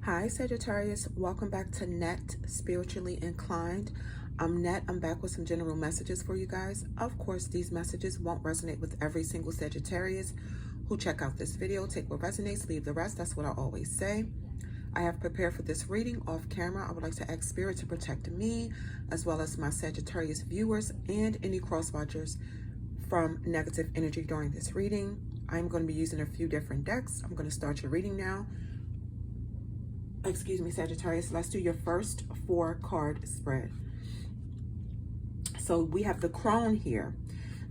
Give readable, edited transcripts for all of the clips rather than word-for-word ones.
Hi Sagittarius, welcome back to Net Spiritually Inclined. I'm Net. I'm back with some general messages for you guys. Of course, these messages won't resonate with every single Sagittarius who check out this video. Take what resonates, leave the rest. That's what I always say. I have prepared for this reading off camera. I would like to ask Spirit to protect me, as well as my Sagittarius viewers and any cross-watchers from negative energy during this reading. I'm going to be using a few different decks. I'm going to start your reading now. Excuse me, Sagittarius. Let's do your first 4-card spread. So we have the crone here.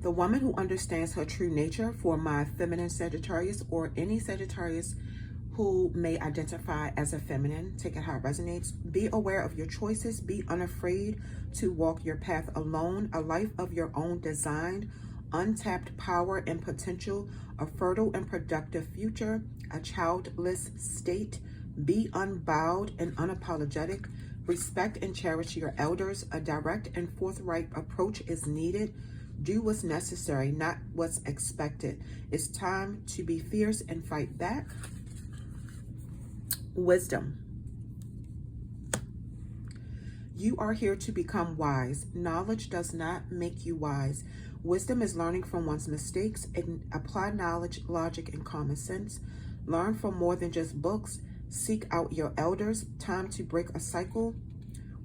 The woman who understands her true nature, for my feminine Sagittarius or any Sagittarius who may identify as a feminine. Take it how it resonates. Be aware of your choices. Be unafraid to walk your path alone. A life of your own design. Untapped power and potential. A fertile and productive future. A childless state. Be unbowed and unapologetic. Respect and cherish your elders. A direct and forthright approach is needed. Do what's necessary, not what's expected. It's time to be fierce and fight back. Wisdom. You are here to become wise. Knowledge does not make you wise. Wisdom is learning from one's mistakes and apply knowledge, logic, and common sense. Learn from more than just books. Seek out your elders. Time to break a cycle.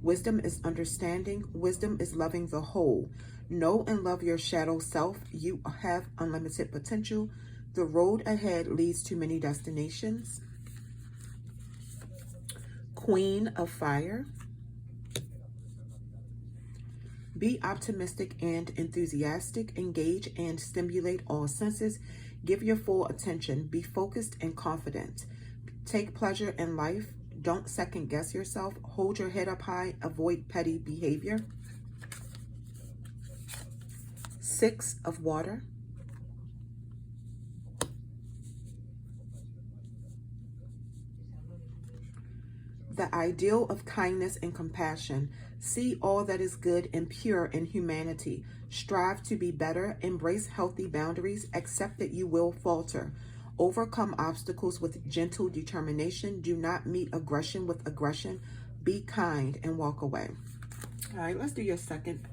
Wisdom is understanding. Wisdom is loving the whole. Know and love your shadow self. You have unlimited potential. The road ahead leads to many destinations. Queen of Fire. Be optimistic and enthusiastic. Engage and stimulate all senses. Give your full attention. Be focused and confident. Take pleasure in life. Don't second guess yourself. Hold your head up high. Avoid petty behavior. 6 of Water. The ideal of kindness and compassion. See all that is good and pure in humanity. Strive to be better. Embrace healthy boundaries. Accept that you will falter. Overcome obstacles with gentle determination. Do not meet aggression with aggression. Be kind and walk away. All right, let's do your second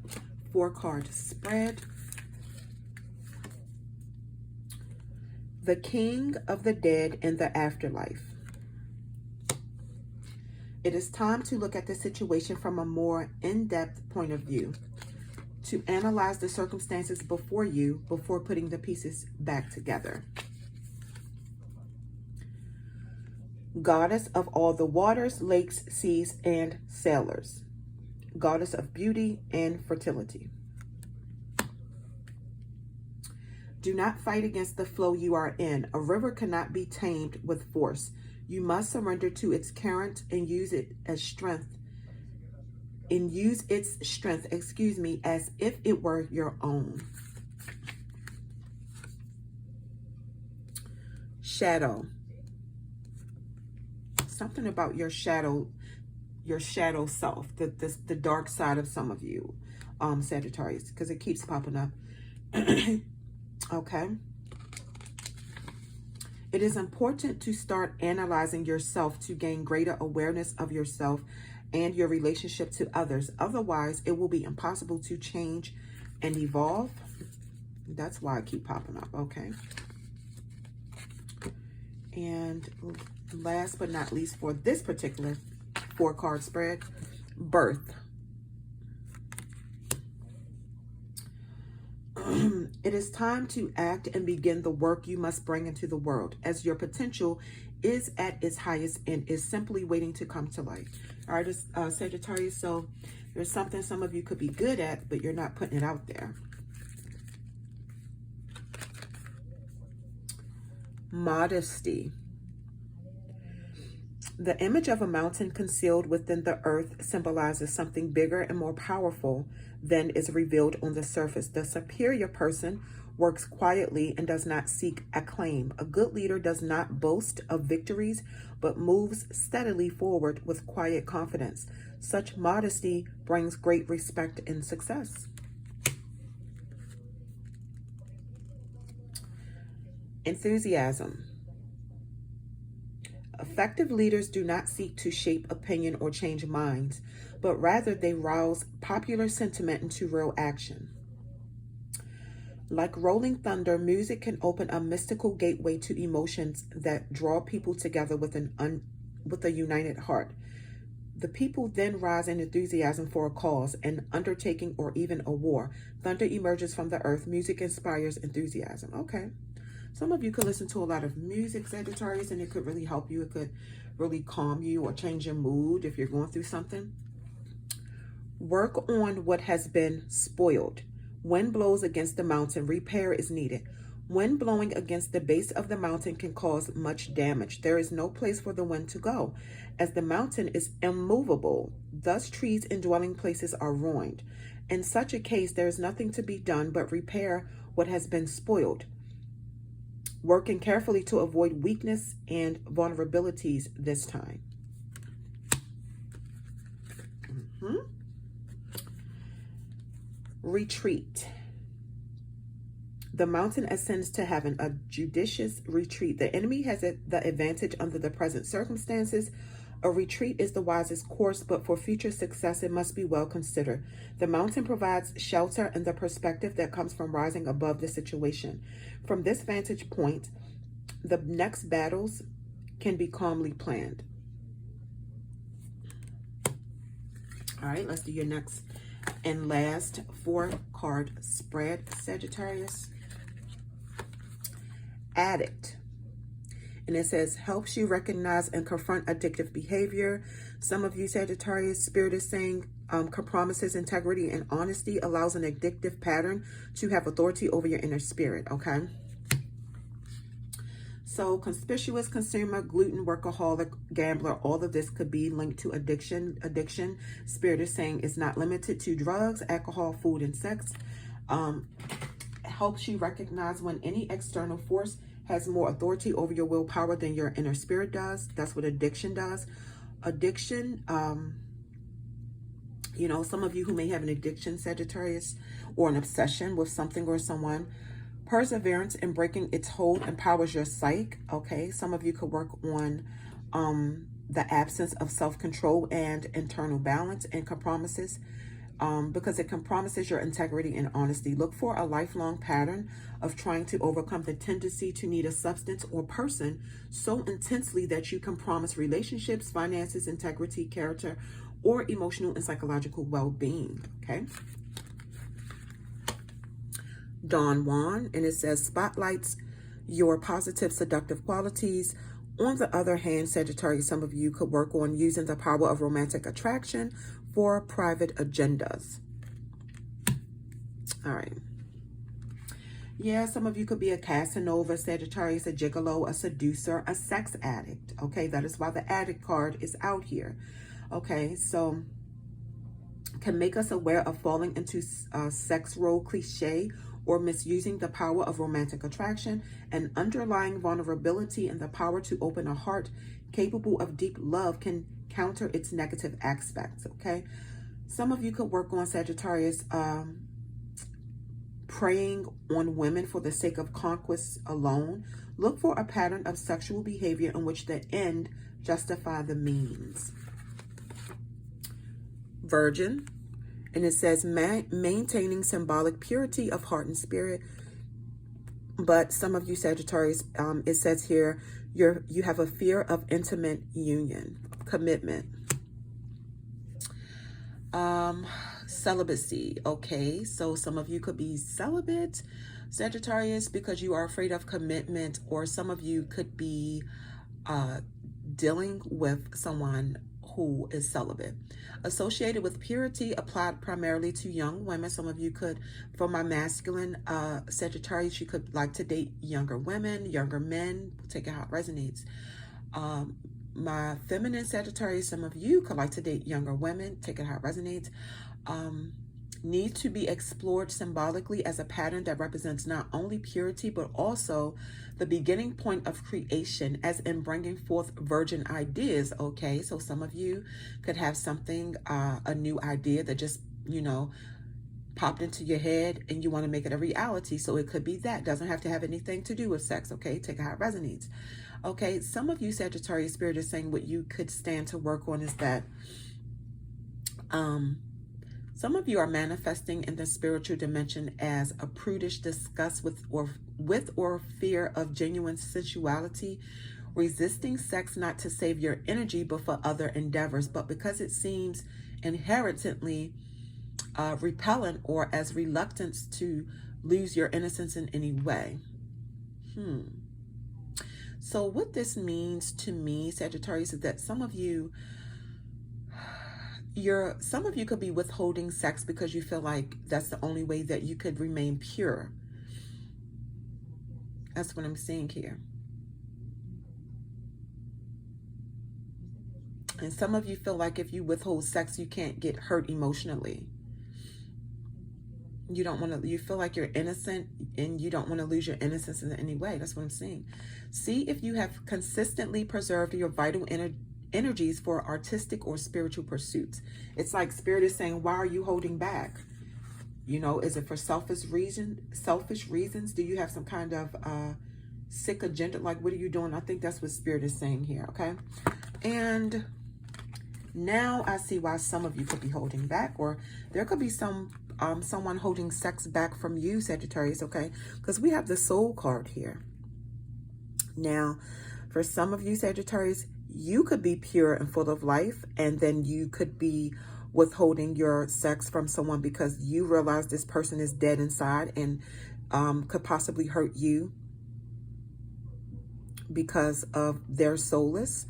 4-card spread. The King of the Dead in the Afterlife. It is time to look at the situation from a more in-depth point of view. To analyze the circumstances before you before putting the pieces back together. Goddess of all the waters, lakes, seas, and sailors. Goddess of beauty and fertility. Do not fight against the flow you are in. A river cannot be tamed with force. You must surrender to its current and use it as strength. And use its strength, as if it were your own. Shadow. Something about your shadow self, the dark side of some of you, Sagittarius, because it keeps popping up. Okay. It is important to start analyzing yourself to gain greater awareness of yourself and your relationship to others. Otherwise, it will be impossible to change and evolve. That's why I keep popping up. Okay. And last but not least for this particular 4-card spread, birth. It is time to act and begin the work you must bring into the world, as your potential is at its highest and is simply waiting to come to light. All right, Sagittarius, so there's something some of you could be good at, but you're not putting it out there. Modesty. The image of a mountain concealed within the earth symbolizes something bigger and more powerful than is revealed on the surface. The superior person works quietly and does not seek acclaim. A good leader does not boast of victories, but moves steadily forward with quiet confidence. Such modesty brings great respect and success. Enthusiasm. Effective leaders do not seek to shape opinion or change minds, but rather they rouse popular sentiment into real action. Like rolling thunder, music can open a mystical gateway to emotions that draw people together with a united heart. The people then rise in enthusiasm for a cause, an undertaking, or even a war. Thunder emerges from the earth. Music inspires enthusiasm. Okay. Some of you could listen to a lot of music, Sagittarius, and it could really help you. It could really calm you or change your mood if you're going through something. Work on what has been spoiled. Wind blows against the mountain. Repair is needed. Wind blowing against the base of the mountain can cause much damage. There is no place for the wind to go, as the mountain is immovable. Thus, trees and dwelling places are ruined. In such a case, there is nothing to be done but repair what has been spoiled, working carefully to avoid weakness and vulnerabilities this time. Retreat. The mountain ascends to heaven, a judicious retreat. The enemy has the advantage under the present circumstances. A retreat is the wisest course, but for future success, it must be well considered. The mountain provides shelter and the perspective that comes from rising above the situation. From this vantage point, the next battles can be calmly planned. All right, let's do your next and last 4-card spread, Sagittarius. Addict. And it says, helps you recognize and confront addictive behavior. Some of you, Sagittarius, Spirit is saying, compromises integrity and honesty, allows an addictive pattern to have authority over your inner spirit, okay? So conspicuous consumer, gluten, workaholic, gambler, all of this could be linked to addiction. Spirit is saying it's not limited to drugs, alcohol, food, and sex. Helps you recognize when any external force has more authority over your willpower than your inner spirit does. That's what addiction does. Addiction, you know, some of you who may have an addiction, Sagittarius, or an obsession with something or someone, perseverance in breaking its hold empowers your psyche, okay? Some of you could work on the absence of self-control and internal balance and compromises, because it compromises your integrity and honesty. Look for a lifelong pattern of trying to overcome the tendency to need a substance or person so intensely that you compromise relationships, finances, integrity, character, or emotional and psychological well-being, okay? Don Juan, and it says spotlights your positive seductive qualities. On the other hand, Sagittarius, some of you could work on using the power of romantic attraction for private agendas. All right. Yeah, some of you could be a Casanova, Sagittarius, a gigolo, a seducer, a sex addict. Okay, that is why the addict card is out here. Okay, so can make us aware of falling into sex role cliche or misusing the power of romantic attraction. An underlying vulnerability and the power to open a heart capable of deep love can counter its negative aspects, okay? Some of you could work on, Sagittarius, preying on women for the sake of conquest alone. Look for a pattern of sexual behavior in which the end justify the means. Virgin, and it says maintaining symbolic purity of heart and spirit. But some of you, Sagittarius, it says here, you have a fear of intimate union, commitment. Celibacy, okay? So some of you could be celibate, Sagittarius, because you are afraid of commitment, or some of you could be dealing with someone who is celibate. Associated with purity, applied primarily to young women. Some of you could, for my masculine Sagittarius, you could like to date younger women, younger men. Take it how it resonates. My feminine Sagittarius, some of you could like to date younger women. Take it how it resonates. Need to be explored symbolically as a pattern that represents not only purity, but also the beginning point of creation, as in bringing forth virgin ideas, okay? So some of you could have something, a new idea that just, you know, popped into your head and you want to make it a reality. So it could be that. Doesn't have to have anything to do with sex, okay? Take it how it resonates. Okay, some of you, Sagittarius, Spirit is saying what you could stand to work on is that some of you are manifesting in the spiritual dimension as a prudish disgust with or fear of genuine sensuality, resisting sex not to save your energy but for other endeavors, but because it seems inherently repellent or as reluctance to lose your innocence in any way. So what this means to me, Sagittarius, is that some of you could be withholding sex because you feel like that's the only way that you could remain pure. That's what I'm seeing here. And some of you feel like if you withhold sex, you can't get hurt emotionally. You feel like you're innocent and you don't want to lose your innocence in any way. That's what I'm saying. See if you have consistently preserved your vital energies for artistic or spiritual pursuits. It's like Spirit is saying, why are you holding back? You know, is it for selfish reasons? Do you have some kind of sick agenda? Like, what are you doing? I think that's what Spirit is saying here, okay? And now I see why some of you could be holding back, or there could be someone holding sex back from you, Sagittarius, okay? Because we have the Soul card here. Now, for some of you, Sagittarius, you could be pure and full of life, and then you could be withholding your sex from someone because you realize this person is dead inside and could possibly hurt you because of their soulless.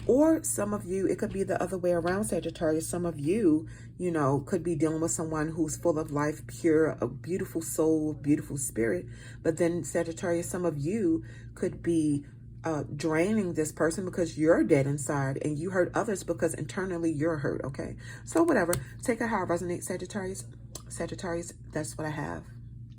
Or some of you, it could be the other way around, Sagittarius. Some of you, you know, could be dealing with someone who's full of life, pure, a beautiful soul, beautiful spirit. But then, Sagittarius, some of you could be draining this person because you're dead inside and you hurt others because internally you're hurt, okay? So whatever. Take it how it resonates, Sagittarius. Sagittarius, that's what I have.